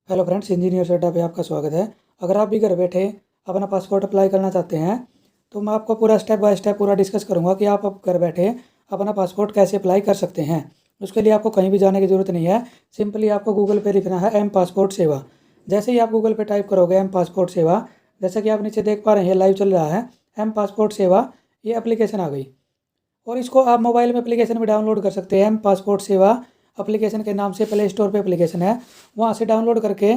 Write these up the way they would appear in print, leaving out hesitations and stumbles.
Hello friends, engineer अड्डा पे आपका स्वागत है। अगर आप भी घर बैठे अपना पासपोर्ट अप्लाई करना चाहते हैं तो मैं आपको पूरा स्टेप बाय स्टेप पूरा डिस्कस करूंगा कि आप अब घर बैठे अपना पासपोर्ट कैसे अप्लाई कर सकते हैं। उसके लिए आपको कहीं भी जाने की ज़रूरत नहीं है। सिंपली आपको गूगल पे लिखना है एम पासपोर्ट सेवा। जैसे ही आप गूगल पे टाइप करोगे एम पासपोर्ट सेवा, जैसा कि आप नीचे देख पा रहे हैं लाइव चल रहा है एम पासपोर्ट सेवा, ये एप्लीकेशन आ गई। और इसको आप मोबाइल में एप्लीकेशन भी डाउनलोड कर सकते हैं। पासपोर्ट सेवा एप्लीकेशन के नाम से प्ले स्टोर पे एप्लीकेशन है, वहाँ से डाउनलोड करके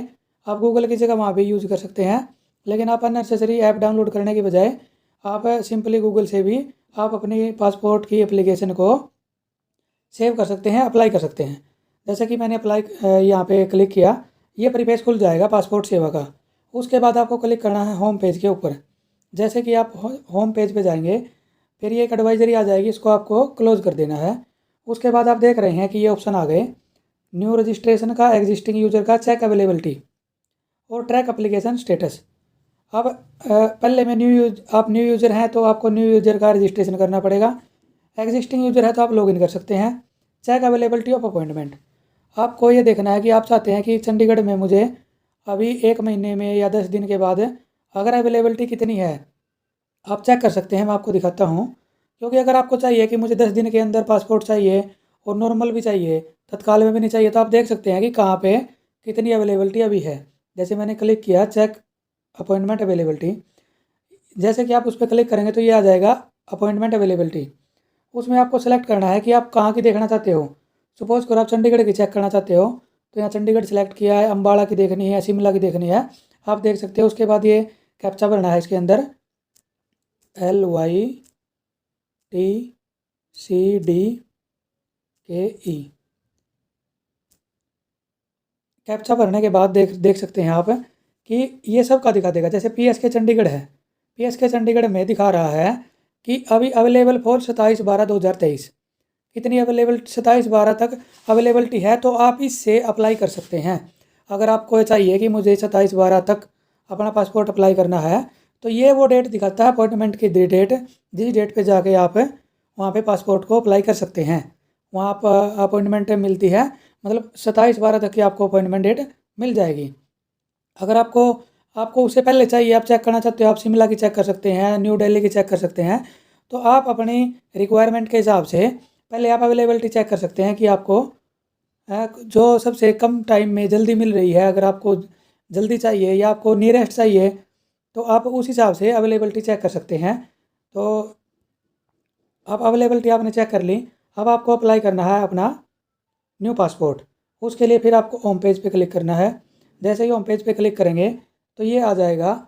आप गूगल की जगह वहाँ भी यूज़ कर सकते हैं। लेकिन आप अननेसेसरी ऐप डाउनलोड करने के बजाय आप सिंपली गूगल से भी आप अपनी पासपोर्ट की एप्लीकेशन को सेव कर सकते हैं, अप्लाई कर सकते हैं। जैसे कि मैंने अप्लाई यहाँ पे क्लिक किया, ये परिपेज खुल जाएगा पासपोर्ट सेवा का। उसके बाद आपको क्लिक करना है होम पेज के ऊपर। जैसे कि आप होम पेज पे जाएंगे, फिर ये एक एडवाइजरी आ जाएगी, इसको आपको क्लोज़ कर देना है। उसके बाद आप देख रहे हैं कि ये ऑप्शन आ गए न्यू रजिस्ट्रेशन का, एग्जिस्टिंग यूज़र का, चेक अवेलेबिलिटी और ट्रैक एप्लीकेशन स्टेटस। अब पहले में आप न्यू यूज़र हैं तो आपको न्यू यूज़र का रजिस्ट्रेशन करना पड़ेगा। एग्जिस्टिंग यूज़र है तो आप लॉगिन कर सकते हैं। चेक अवेलेबिलिटी ऑफ अपॉइंटमेंट, आपको ये देखना है कि आप चाहते हैं कि चंडीगढ़ में मुझे अभी 1 महीने में या 10 दिन के बाद अगर अवेलेबिलिटी कितनी है आप चेक कर सकते हैं। मैं आपको दिखाता हूँ, क्योंकि अगर आपको चाहिए कि मुझे 10 दिन के अंदर पासपोर्ट चाहिए और नॉर्मल भी चाहिए, तत्काल में भी नहीं चाहिए, तो आप देख सकते हैं कि कहाँ पे कितनी अवेलेबिलिटी अभी है। जैसे मैंने क्लिक किया चेक अपॉइंटमेंट अवेलेबिलिटी, जैसे कि आप उस पर क्लिक करेंगे तो ये आ जाएगा अपॉइंटमेंट अवेलेबिलिटी। उसमें आपको सेलेक्ट करना है कि आप कहाँ की देखना चाहते हो। सपोज़ करो आप चंडीगढ़ की चेक करना चाहते हो, तो यहाँ चंडीगढ़ सेलेक्ट किया है, अम्बाला की देखनी है, शिमला की देखनी है, आप देख सकते हो। उसके बाद ये कैप्चा भरना है इसके अंदर, LYTCDKE। कैप्चा भरने के बाद देख सकते हैं आप कि ये सब का दिखा देगा। जैसे PSK चंडीगढ़ है, PSK चंडीगढ़ में दिखा रहा है कि अभी अवेलेबल फॉर 27/12/2023, कितनी अवेलेबल 27/12 तक अवेलेबलिटी है, तो आप इससे अप्लाई कर सकते हैं। अगर आपको चाहिए कि मुझे 27/12 तक अपना पासपोर्ट अप्लाई करना है, तो ये वो डेट दिखाता है अपॉइंटमेंट की डेट, जिस डेट पे जाके आप वहाँ पे पासपोर्ट को अप्लाई कर सकते हैं। वहाँ पर अपॉइंटमेंट मिलती है, मतलब 27/12 तक की आपको अपॉइंटमेंट डेट मिल जाएगी। अगर आपको आपको उससे पहले चाहिए, आप चेक करना चाहते हो, आप शिमला की चेक कर सकते हैं, न्यू दिल्ली की चेक कर सकते हैं। तो आप अपनी रिक्वायरमेंट के हिसाब से पहले आप अवेलेबिलिटी चेक कर सकते हैं कि आपको जो सबसे कम टाइम में जल्दी मिल रही है। अगर आपको जल्दी चाहिए या आपको नियरेस्ट चाहिए, तो आप उस हिसाब से अवेलेबिलिटी चेक कर सकते हैं। तो आप अवेलेबिलिटी आपने चेक कर ली। अब आपको अप्लाई करना है अपना न्यू पासपोर्ट। उसके लिए फिर आपको होम पेज पे क्लिक करना है। जैसे ही होम पेज पे क्लिक करेंगे तो ये आ जाएगा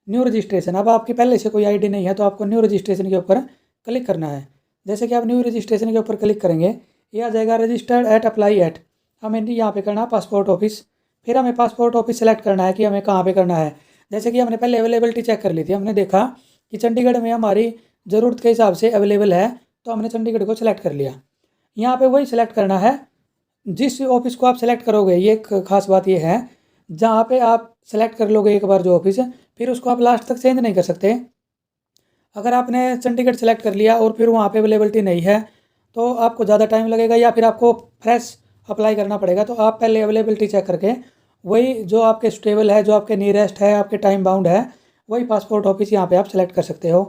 न्यू रजिस्ट्रेशन। अब आपकी पहले से कोई आईडी नहीं है तो आपको न्यू रजिस्ट्रेशन के ऊपर क्लिक करना है। जैसे कि आप न्यू रजिस्ट्रेशन के ऊपर क्लिक करेंगे, ये आ जाएगा रजिस्टर्ड एट अप्लाई एट। हमें यहाँ पे करना है पासपोर्ट ऑफिस। फिर हमें पासपोर्ट ऑफिस सेलेक्ट करना है कि हमें कहाँ पे करना है। जैसे कि हमने पहले अवेलेबिलिटी चेक कर ली थी, हमने देखा कि चंडीगढ़ में हमारी ज़रूरत के हिसाब से अवेलेबल है, तो हमने चंडीगढ़ को सिलेक्ट कर लिया। यहाँ पे वही सिलेक्ट करना है जिस ऑफिस को आप सेलेक्ट करोगे। ये एक खास बात ये है, जहाँ पे आप सेलेक्ट कर लोगे एक बार जो ऑफिस, फिर उसको आप लास्ट तक चेंज नहीं कर सकते। अगर आपने चंडीगढ़ सेलेक्ट कर लिया और फिर वहाँ पे अवेलेबिलिटी नहीं है, तो आपको ज़्यादा टाइम लगेगा या फिर आपको फ्रेश अप्लाई करना पड़ेगा। तो आप पहले अवेलेबिलिटी चेक करके वही जो आपके स्टेबल है, जो आपके नियरेस्ट है, आपके टाइम बाउंड है, वही पासपोर्ट ऑफिस यहाँ पे आप सेलेक्ट कर सकते हो।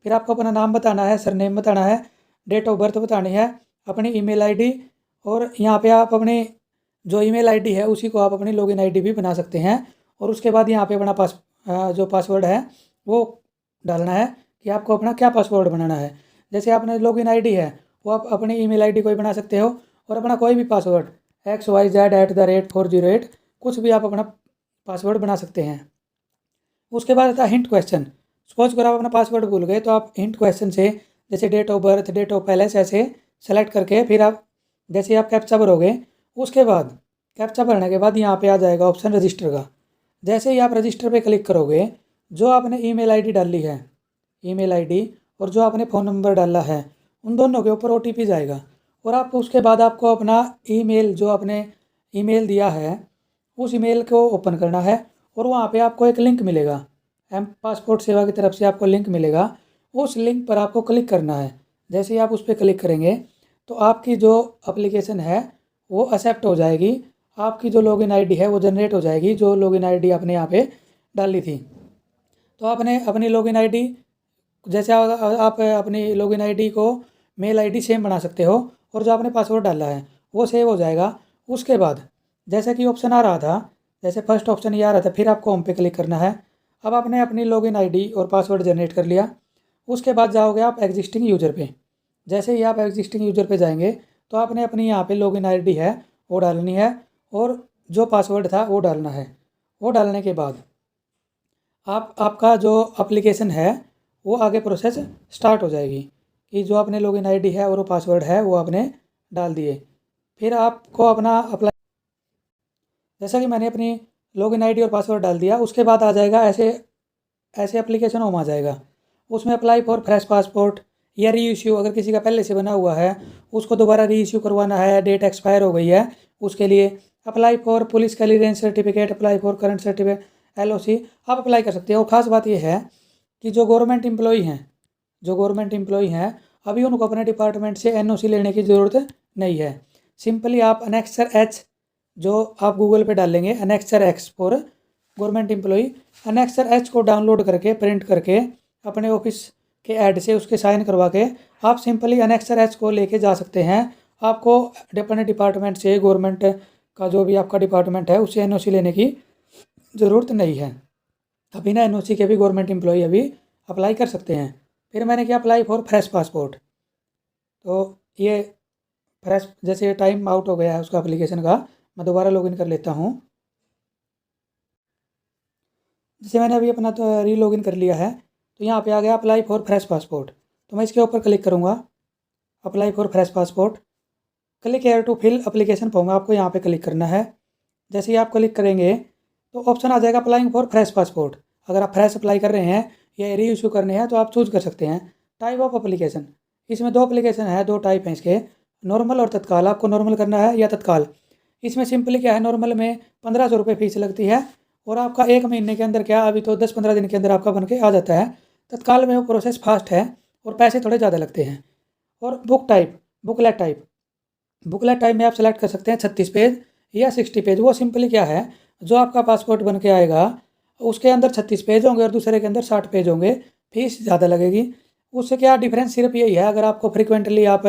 फिर आपको अपना नाम बताना है, सरनेम बताना है, डेट ऑफ बर्थ बतानी है, अपनी ईमेल आईडी, और यहाँ पे आप अपनी जो ईमेल आईडी है उसी को आप अपनी लॉगिन आईडी भी बना सकते हैं। और उसके बाद यहाँ पे अपना जो पासवर्ड है वो डालना है कि आपको अपना क्या पासवर्ड बनाना है। जैसे आपने लॉगिन आईडी है वो आप अपनी ईमेल आईडी कोई बना सकते हो, और अपना कोई भी पासवर्ड XYZ@408 कुछ भी आप अपना पासवर्ड बना सकते हैं। उसके बाद आता है हिंट क्वेश्चन। सपोज करो आप अपना पासवर्ड भूल गए, तो आप हिंट क्वेश्चन से जैसे date of birth, date of palace, ऐसे सेलेक्ट करके फिर आप जैसे आप कैप्चा भरोगे, उसके बाद कैप्चा भरने के बाद यहाँ पे आ जाएगा ऑप्शन रजिस्टर का। जैसे ही आप रजिस्टर पे क्लिक करोगे, जो आपने ईमेल आईडी डाली है, ईमेल आईडी और जो आपने फ़ोन नंबर डाला है, उन दोनों के ऊपर OTP जाएगा। और आप उसके बाद आपको अपना ईमेल, जो आपने ईमेल दिया है, उस ईमेल को ओपन करना है, और वहाँ पे आपको एक लिंक मिलेगा, एम पासपोर्ट सेवा की तरफ से आपको लिंक मिलेगा। उस लिंक पर आपको क्लिक करना है। जैसे ही आप उस पर क्लिक करेंगे तो आपकी जो एप्लीकेशन है वो एक्सेप्ट हो जाएगी। आपकी जो लॉगिन आईडी है वो जनरेट हो जाएगी, जो लॉगिन आईडी आपने यहाँ पे डाली थी। तो आपने अपनी लॉगिन आईडी, जैसे आप अपनी लॉगिन आईडी को मेल आईडी सेम बना सकते हो, और जो आपने पासवर्ड डाला है वो सेव हो जाएगा। उसके बाद जैसे कि ऑप्शन आ रहा था, जैसे फर्स्ट ऑप्शन ये आ रहा था, फिर आपको होम पे क्लिक करना है। अब आपने अपनी लॉगिन आईडी और पासवर्ड जनरेट कर लिया। उसके बाद जाओगे आप एग्जिस्टिंग यूज़र पे। जैसे ही आप एग्जिस्टिंग यूज़र पे जाएंगे तो आपने अपनी यहाँ पे लॉगिन आईडी है वो डालनी है, और जो पासवर्ड था वो डालना है। वो डालने के बाद आपका जो एप्लीकेशन है वो आगे प्रोसेस स्टार्ट हो जाएगी, कि जो आपने लॉगिन आईडी है और वो पासवर्ड है वो आपने डाल दिए। फिर आपको अपना अप्लाई, जैसा कि मैंने अपनी लॉगिन आईडी और पासवर्ड डाल दिया, उसके बाद आ जाएगा ऐसे ऐसे एप्लीकेशन होम आ जाएगा। उसमें अप्लाई फॉर फ्रेश पासपोर्ट या री इश्यू, अगर किसी का पहले से बना हुआ है उसको दोबारा री इश्यू करवाना है, डेट एक्सपायर हो गई है, उसके लिए apply for police clearance certificate, apply for current certificate, LOC आप अप्लाई कर सकते हो। खास बात यह है कि जो गवर्नमेंट एम्प्लॉई हैं अभी उनको अपने डिपार्टमेंट से NOC लेने की ज़रूरत नहीं है। सिंपली आप अनेक्सर H, जो आप गूगल पे डालेंगे annexure X for government employee, annexure H को डाउनलोड करके प्रिंट करके अपने ऑफिस के ऐड से उसके साइन करवा के आप सिंपली अनेक्सर H को लेके जा सकते हैं। आपको अपने डिपार्टमेंट से, गवर्नमेंट का जो भी आपका डिपार्टमेंट है उससे NOC लेने की ज़रूरत नहीं है। अभी ना NOC के भी गवर्नमेंट एम्प्लॉई अभी अप्लाई कर सकते हैं। फिर मैंने किया अप्लाई फॉर फ्रेश पासपोर्ट। तो ये फ्रेश, जैसे टाइम आउट हो गया है उसका एप्लीकेशन का, मैं दोबारा लॉगिन कर लेता हूँ। जैसे मैंने अभी अपना तो री लॉगिन कर लिया है, तो यहाँ पे आ गया अप्लाई फॉर फ्रेश पासपोर्ट। तो मैं इसके ऊपर क्लिक करूँगा, apply for fresh passport, click here to fill application पाऊँगा, आपको यहाँ पे क्लिक करना है। जैसे ही आप क्लिक करेंगे तो ऑप्शन आ जाएगा अप्लाइंग फॉर फ्रेश पासपोर्ट। अगर आप फ्रेश अप्लाई कर रहे हैं या री इशू करने हैं तो आप चूज़ कर सकते हैं। टाइप ऑफ एप्लीकेशन, इसमें 2 एप्लीकेशन है, 2 टाइप हैं इसके, नॉर्मल और तत्काल। आपको नॉर्मल करना है या तत्काल। इसमें सिंपली क्या है, नॉर्मल में 1500 रुपये फीस लगती है, और आपका 1 महीने के अंदर, क्या अभी तो 10-15 दिन के अंदर आपका बन के आ जाता है। तत्काल में वो प्रोसेस फास्ट है और पैसे थोड़े ज़्यादा लगते हैं। और बुकलेट टाइप में आप सेलेक्ट कर सकते हैं 36 पेज या 60 पेज। वो सिंपली क्या है, जो आपका पासपोर्ट बन के आएगा उसके अंदर 36 पेज होंगे और दूसरे के अंदर 60 पेज होंगे, फीस ज़्यादा लगेगी। उससे क्या डिफरेंस सिर्फ यही है, अगर आपको फ्रिक्वेंटली आप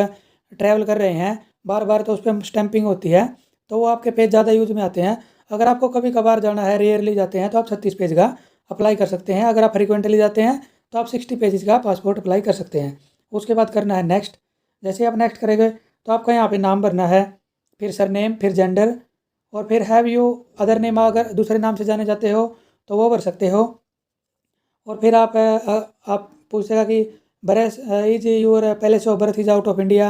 ट्रैवल कर रहे हैं बार बार तो उस पर स्टैंपिंग होती है, तो वो आपके पेज ज़्यादा यूज में आते हैं। अगर आपको कभी कभार जाना है, रेयरली जाते हैं, तो आप 36 पेज का अप्लाई कर सकते हैं। अगर आप फ्रिक्वेंटली जाते हैं तो आप 60 पेजेस का पासपोर्ट अप्लाई कर सकते हैं। उसके बाद करना है नेक्स्ट। जैसे आप नेक्स्ट करेंगे तो आपका यहाँ पे नाम भरना है, फिर सरनेम, फिर जेंडर, और फिर हैव यू अदर नेम, अगर दूसरे नाम से जाने जाते हो तो वो भर सकते हो। और फिर आप पूछेगा कि birth is your palace of birth is out of India,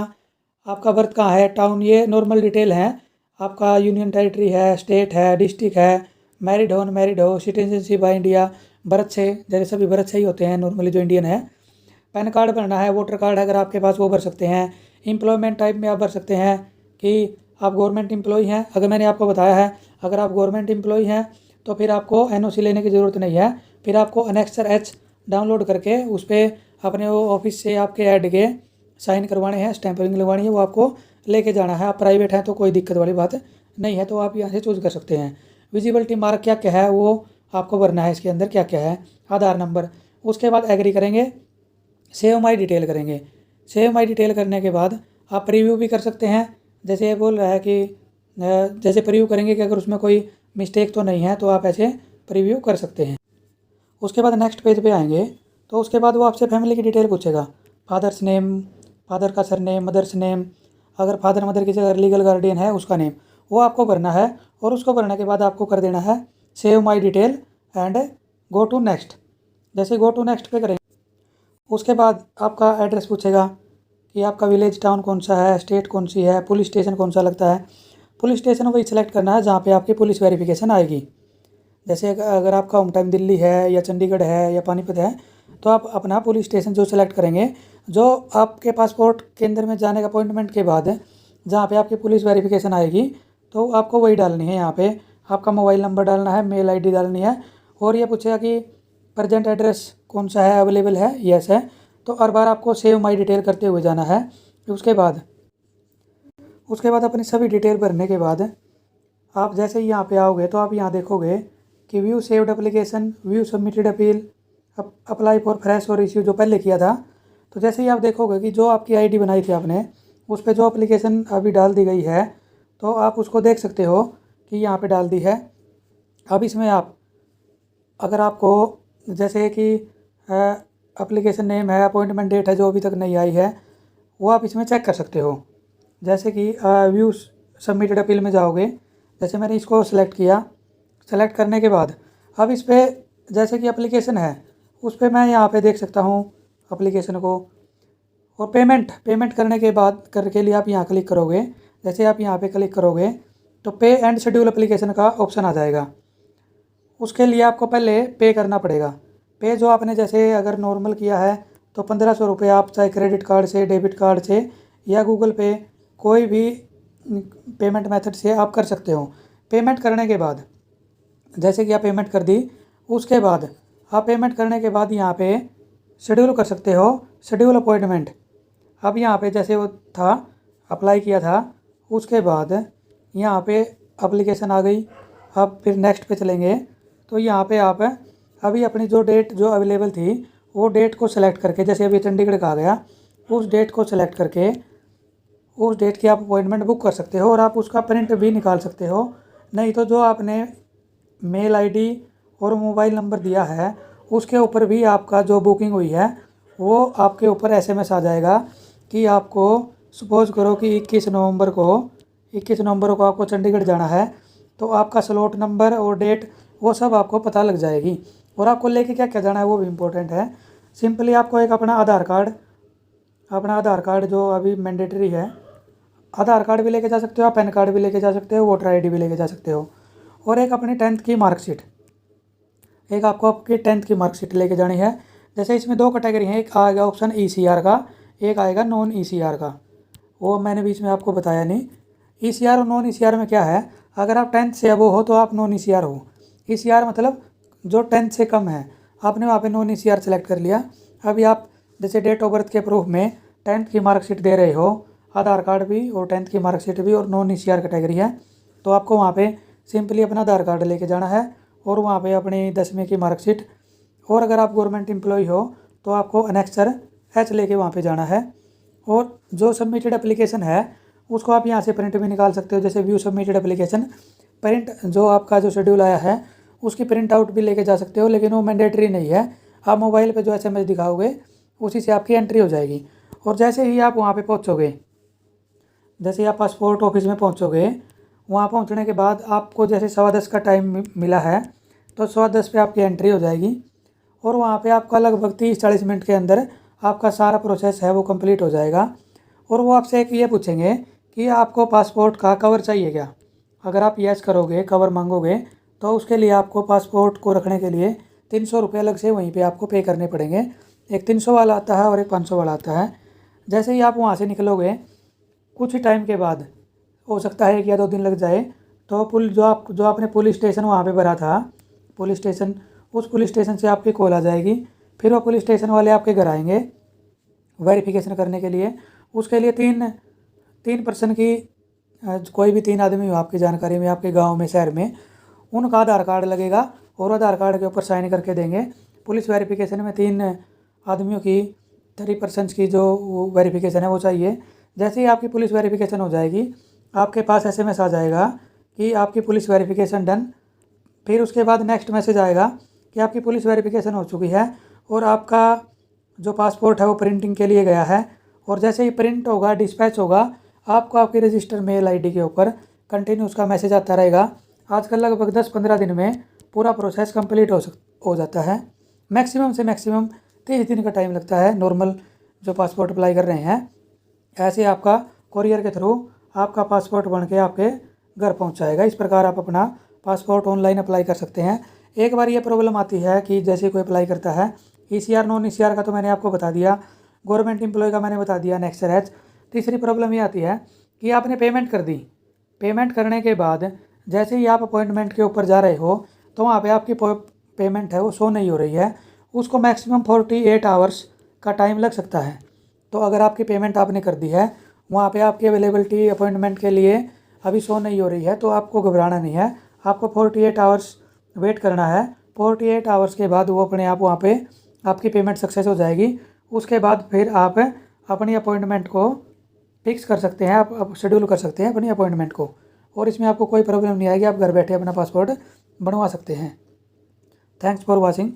आपका बर्थ कहाँ है, टाउन, ये नॉर्मल डिटेल हैं। आपका यूनियन टेरिटरी है, स्टेट है, डिस्ट्रिक्ट है, मैरिड हो अनमैरिड हो, सिटीजनशिप बाय इंडिया, बर्थ से, जैसे सभी बर्थ से ही होते हैं नॉर्मली जो इंडियन है। पैन कार्ड भरना है, वोटर कार्ड अगर आपके पास वो भर सकते हैं। एम्प्लॉयमेंट टाइप में आप भर सकते हैं कि आप गवर्नमेंट एम्प्लॉय हैं। अगर मैंने आपको बताया है, अगर आप गवर्नमेंट एम्प्लॉय हैं तो फिर आपको NOC लेने की ज़रूरत नहीं है। फिर आपको अनेक्सर H डाउनलोड करके उस पर अपने वो ऑफिस से आपके ऐड के साइन करवाने हैं, स्टैंपिंग लगवानी है, वो आपको लेके जाना है। आप प्राइवेट हैं तो कोई दिक्कत वाली बात नहीं है, तो आप यहाँ से चूज़ कर सकते हैं। विजिबिलिटी मार्क क्या क्या है वो आपको भरना है, इसके अंदर क्या क्या है, आधार नंबर। उसके बाद एग्री करेंगे, सेव माई डिटेल करेंगे। सेव माई डिटेल करने के बाद आप प्रीव्यू भी कर सकते हैं। जैसे ये बोल रहा है कि जैसे प्रीव्यू करेंगे कि अगर उसमें कोई मिस्टेक तो नहीं है, तो आप ऐसे प्रीव्यू कर सकते हैं। उसके बाद नेक्स्ट पेज पे आएंगे तो उसके बाद वो आपसे फैमिली की डिटेल पूछेगा, फादर्स नेम, फादर का सरनेम, मदर्स नेम, अगर फादर मदर की जगह लीगल गार्डियन है उसका नेम, वो आपको भरना है। और उसको भरने के बाद आपको कर देना है save my detail and go to next. जैसे गो टू नेक्स्ट पे करेंगे उसके बाद आपका एड्रेस पूछेगा कि आपका विलेज टाउन कौन सा है, स्टेट कौन सी है, पुलिस स्टेशन कौन सा लगता है। पुलिस स्टेशन वही सिलेक्ट करना है जहाँ पे आपकी पुलिस वेरिफिकेशन आएगी। जैसे अगर आपका होम टाइम दिल्ली है या चंडीगढ़ है या पानीपत है, तो आप अपना पुलिस स्टेशन जो सेलेक्ट करेंगे, जो आपके पासपोर्ट केंद्र में जाने का अपॉइंटमेंट के बाद जहाँ पे आपकी पुलिस वेरिफिकेशन आएगी, तो आपको वही डालनी है। यहाँ पे आपका मोबाइल नंबर डालना है, मेल ID डालनी है, और ये पूछेगा कि प्रजेंट एड्रेस कौन सा है, अवेलेबल है, यस है, तो हर बार आपको सेव माई डिटेल करते हुए जाना है। उसके बाद अपनी सभी डिटेल भरने के बाद आप जैसे ही यहाँ पे आओगे तो आप यहाँ देखोगे कि view saved application, view submitted appeal, apply for fresh और इश्यू जो पहले किया था। तो जैसे ही आप देखोगे कि जो आपकी आईडी बनाई थी आपने, उस पर जो एप्लीकेशन अभी डाल दी गई है, तो आप उसको देख सकते हो कि यहाँ पे डाल दी है। अब इसमें आप अगर आपको जैसे कि एप्लीकेशन नेम है, अपॉइंटमेंट डेट है जो अभी तक नहीं आई है, वो आप इसमें चेक कर सकते हो। जैसे कि व्यू सबमिटेड अपील में जाओगे, जैसे मैंने इसको सेलेक्ट किया, सेलेक्ट करने के बाद अब इस पर जैसे कि एप्लीकेशन है उस पर मैं यहाँ पे देख सकता हूँ एप्लीकेशन को। और पेमेंट करने के बाद करके लिए आप यहाँ क्लिक करोगे। जैसे आप यहाँ पे क्लिक करोगे तो पे एंड शेड्यूल एप्लीकेशन का ऑप्शन आ जाएगा। उसके लिए आपको पहले पे करना पड़ेगा। पे जो आपने जैसे अगर नॉर्मल किया है तो 1500 रुपये आप चाहे क्रेडिट कार्ड से, डेबिट कार्ड से या गूगल पे, कोई भी पेमेंट मेथड से आप कर सकते हो। पेमेंट करने के बाद जैसे कि आप पेमेंट कर दी, उसके बाद आप पेमेंट करने के बाद यहाँ पे शेड्यूल कर सकते हो, शेड्यूल अपॉइंटमेंट। अब यहाँ पे जैसे वो था, अप्लाई किया था, उसके बाद यहाँ पे एप्लीकेशन आ गई। अब फिर नेक्स्ट पे चलेंगे तो यहाँ पे आप अभी अपनी जो डेट जो अवेलेबल थी वो डेट को सेलेक्ट करके, जैसे अभी चंडीगढ़ का आ गया, उस डेट को सेलेक्ट करके उस डेट की आप अपॉइंटमेंट बुक कर सकते हो और आप उसका प्रिंट भी निकाल सकते हो। नहीं तो जो आपने मेल आईडी और मोबाइल नंबर दिया है उसके ऊपर भी आपका जो बुकिंग हुई है वो आपके ऊपर एसएमएस आ जाएगा कि आपको, सपोज़ करो कि 21 नवंबर को आपको चंडीगढ़ जाना है, तो आपका स्लॉट नंबर और डेट वो सब आपको पता लग जाएगी। और आपको लेके क्या क्या जाना है वो भी इम्पोर्टेंट है। सिंपली आपको एक अपना आधार कार्ड जो अभी मैंडेटरी है, आधार कार्ड भी लेके जा सकते हो आप, पैन कार्ड भी लेके जा सकते हो, वोटर आईडी भी लेके जा सकते हो, और एक अपनी 10th की मार्कशीट, एक आपको आपकी 10th की मार्कशीट लेके जानी है। जैसे इसमें दो कैटेगरी हैं, एक आएगा ऑप्शन ईसीआर का, एक आएगा नॉन ईसीआर का। वो मैंने बीच में आपको बताया नहीं। ईसीआर और नॉन ईसीआर में क्या है, अगर आप 10th से अबो हो तो आप नॉन ईसीआर हो। ईसीआर मतलब जो 10th से कम है, आपने वहाँ पे नॉन ईसीआर सेलेक्ट कर लिया। अभी आप जैसे डेट ऑफ बर्थ के प्रूफ में 10th की मार्कशीट दे रहे हो, आधार कार्ड भी और 10th की मार्कशीट भी, और नॉन ईसीआर कैटेगरी है, तो आपको वहाँ पे सिंपली अपना आधार कार्ड लेके जाना है और वहाँ पे अपनी 10वीं की मार्कशीट, और अगर आप गवर्नमेंट एम्प्लॉय हो तो आपको अनेक्सर H लेके वहाँ पे जाना है। और जो सबमिटेड एप्लीकेशन है उसको आप यहाँ से प्रिंट भी निकाल सकते हो। जैसे व्यू सबमिटेड एप्लीकेशन प्रिंट, जो आपका जो शेड्यूल आया है उसकी प्रिंट आउट भी लेके जा सकते हो, लेकिन वो मैंडेटरी नहीं है। आप मोबाइल पे जो एसएमएस दिखाओगे उसी से आपकी एंट्री हो जाएगी। और जैसे ही आप वहाँ पे पहुँचोगे, जैसे ही आप पासपोर्ट ऑफिस में पहुँचोगे, वहाँ पहुँचने के बाद आपको जैसे 10:15 का टाइम मिला है, तो 10:15 पे आपकी एंट्री हो जाएगी। और वहाँ पे आपका लगभग 30-40 मिनट के अंदर आपका सारा प्रोसेस है वो कंप्लीट हो जाएगा। और वो आपसे एक ये पूछेंगे कि आपको पासपोर्ट का कवर चाहिए क्या। अगर आप यस करोगे, कवर मांगोगे, तो उसके लिए आपको पासपोर्ट को रखने के लिए 300 रुपये अलग से वहीं पे आपको पे करने पड़ेंगे। एक 300 वाला आता है और एक 500 वाला आता है। जैसे ही आप वहाँ से निकलोगे, कुछ ही टाइम के बाद, हो सकता है 1 या 2 दिन लग जाए, तो जो आपने पुलिस स्टेशन वहाँ पे भरा था, पुलिस स्टेशन, उस पुलिस स्टेशन से आपकी कॉल आ जाएगी। फिर वो पुलिस स्टेशन वाले आपके घर आएंगे वेरिफिकेशन करने के लिए। उसके लिए तीन पर्सन की, कोई भी 3 आदमी हो आपकी जानकारी में, आपके गांव में, शहर में, उनका आधार कार्ड लगेगा और आधार कार्ड के ऊपर साइन करके देंगे। पुलिस वेरिफिकेशन में 3 आदमियों की, 3 पर्सन्स की जो वेरिफिकेशन है वो चाहिए। जैसे ही आपकी पुलिस वेरिफिकेशन हो जाएगी, आपके पास एसएमएस आ जाएगा कि आपकी पुलिस वेरिफिकेशन डन। फिर उसके बाद नेक्स्ट मैसेज आएगा कि आपकी पुलिस वेरिफिकेशन हो चुकी है और आपका जो पासपोर्ट है वो प्रिंटिंग के लिए गया है। और जैसे ही प्रिंट होगा, डिस्पैच होगा, आपको आपकी रजिस्टर मेल आईडी के ऊपर कंटिन्यू उसका मैसेज आता रहेगा। आजकल लगभग 10-15 दिन में पूरा प्रोसेस कंप्लीट हो जाता है। मैक्सिमम से मैक्सिमम 30 दिन का टाइम लगता है नॉर्मल जो पासपोर्ट अप्लाई कर रहे हैं। ऐसे आपका कोरियर के थ्रू आपका पासपोर्ट बन के आपके घर पहुंच जाएगा। इस प्रकार आप अपना पासपोर्ट ऑनलाइन अप्लाई कर सकते हैं। एक बार ये प्रॉब्लम आती है कि जैसे कोई अप्लाई करता है, ईसीआर नॉन ईसीआर का तो मैंने आपको बता दिया, गवर्नमेंट एम्प्लॉय का मैंने बता दिया, नेक्स्ट H। तीसरी प्रॉब्लम ये आती है कि आपने पेमेंट कर दी, पेमेंट करने के बाद जैसे ही आप अपॉइंटमेंट के ऊपर जा रहे हो तो वहाँ पे आपकी पेमेंट है वो शो नहीं हो रही है। उसको मैक्सिमम 48 आवर्स का टाइम लग सकता है। तो अगर आपकी पेमेंट आपने कर दी है, वहाँ पे आपकी अवेलेबिलिटी अपॉइंटमेंट के लिए अभी शो नहीं हो रही है तो आपको घबराना नहीं है। आपको 48 आवर्स वेट करना है। 48 आवर्स के बाद वो अपने आप वहाँ पे आपकी पेमेंट सक्सेस हो जाएगी। उसके बाद फिर आप अपनी अपॉइंटमेंट को फिक्स कर सकते हैं, आप शेड्यूल कर सकते हैं अपनी अपॉइंटमेंट को, और इसमें आपको कोई प्रॉब्लम नहीं आएगी। आप घर बैठे अपना पासपोर्ट बनवा सकते हैं। Thanks for watching.